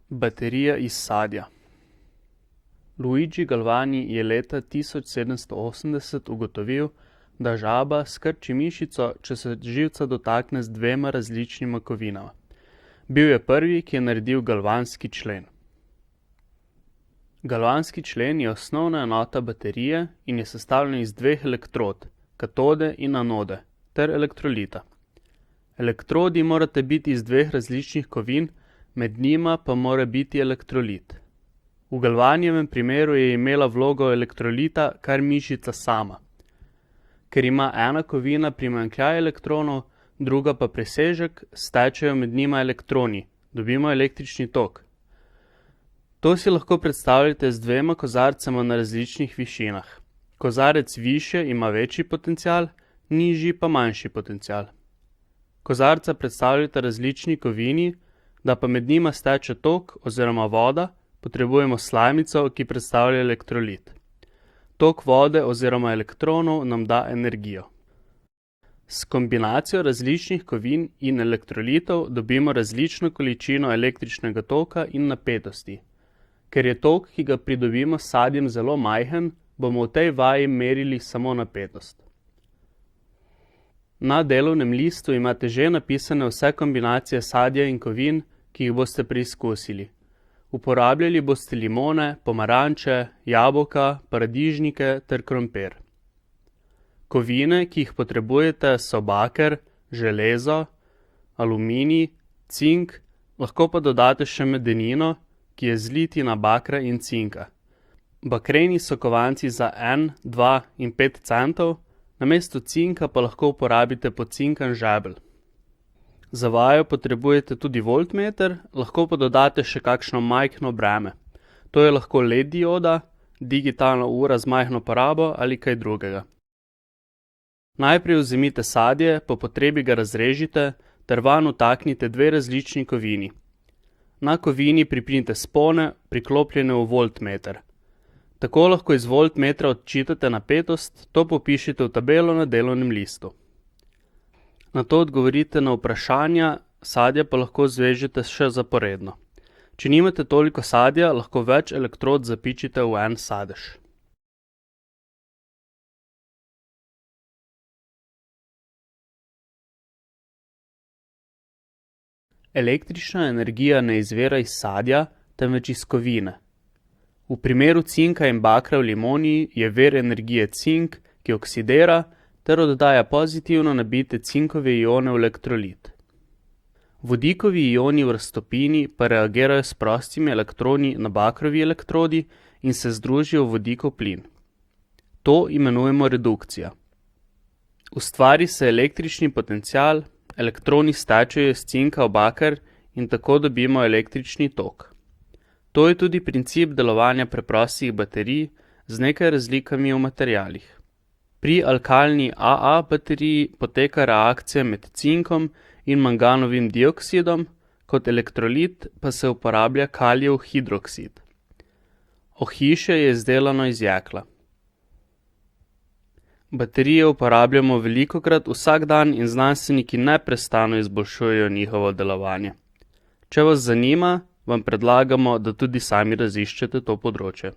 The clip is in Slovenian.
Baterija iz sadja. Luigi Galvani je leta 1780 ugotovil, da žaba skrči mišico, če se živca dotakne z dvema različnima kovinama. Bil je prvi, ki je naredil galvanski člen. Galvanski člen je osnovna enota baterije in je sestavljen iz dveh elektrod, katode in anode, ter elektrolita. Elektrodi morate biti iz dveh različnih kovin, med njima pa mora biti elektrolit. V Galvanijevem primeru je imela vlogo elektrolita kar mišica sama. Ker ima ena kovina primanjkljaj elektronov, druga pa presežek, stečejo med njima elektroni, dobimo električni tok. To si lahko predstavljate z dvema kozarcema na različnih višinah. Kozarec višje ima večji potencial, nižji pa manjši potencial. Kozarca predstavljata različni kovini, da pa med njima steče tok oziroma voda, potrebujemo slamico, ki predstavlja elektrolit. Tok vode oziroma elektronov nam da energijo. S kombinacijo različnih kovin in elektrolitov dobimo različno količino električnega toka in napetosti. Ker je tok, ki ga pridobimo s sadjem, zelo majhen, bomo v tej vaji merili samo napetost. Na delovnem listu imate že napisane vse kombinacije sadja in kovin, ki jih boste preizkusili. Uporabljali boste limone, pomaranče, jabolka, paradižnike ter krompir. Kovine, ki jih potrebujete, so baker, železo, aluminij, cink, lahko pa dodate še medenino, ki je zlitina bakra in cinka. Bakreni so kovanci za 1, 2 in 5 centov, namesto cinka pa lahko uporabite pocinkan žebelj. Za vajo potrebujete tudi voltmeter, lahko pa dodate še kakšno majhno breme. To je lahko LED dioda, digitalna ura z majhno porabo ali kaj drugega. Najprej vzemite sadje, po potrebi ga razrežite ter vanj vtaknite dve različni kovini. Na kovini pripnite spone, priklopljene v voltmeter. Tako lahko iz voltmetra odčitate napetost, to popišite v tabelo na delovnem listu. Nato odgovorite na vprašanja, sadja pa lahko zvežete še zaporedno. Če nimate toliko sadja, lahko več elektrod zapičite v en sadež. Električna energija ne izvira iz sadja, temveč iz kovine. V primeru cinka in bakra v limoniji je vir energije cink, ki oksidira ter oddaja pozitivno nabite cinkove ione v elektrolit. Vodikovi ioni v raztopini pa reagirajo s prostimi elektroni na bakrovi elektrodi in se združijo v vodikov plin. To imenujemo redukcija. Ustvari se električni potencial, elektroni stečejo iz cinka v baker in tako dobimo električni tok. To je tudi princip delovanja preprostih baterij z nekaj razlikami v materialih. Pri alkalni AA bateriji poteka reakcija med cinkom in manganovim dioksidom, kot elektrolit pa se uporablja kalijev hidroksid. Ohišje je izdelano iz jekla. Baterije uporabljamo velikokrat vsak dan in znanstveniki neprestano izboljšujejo njihovo delovanje. Če vas zanima, vam predlagamo, da tudi sami raziščete to področje.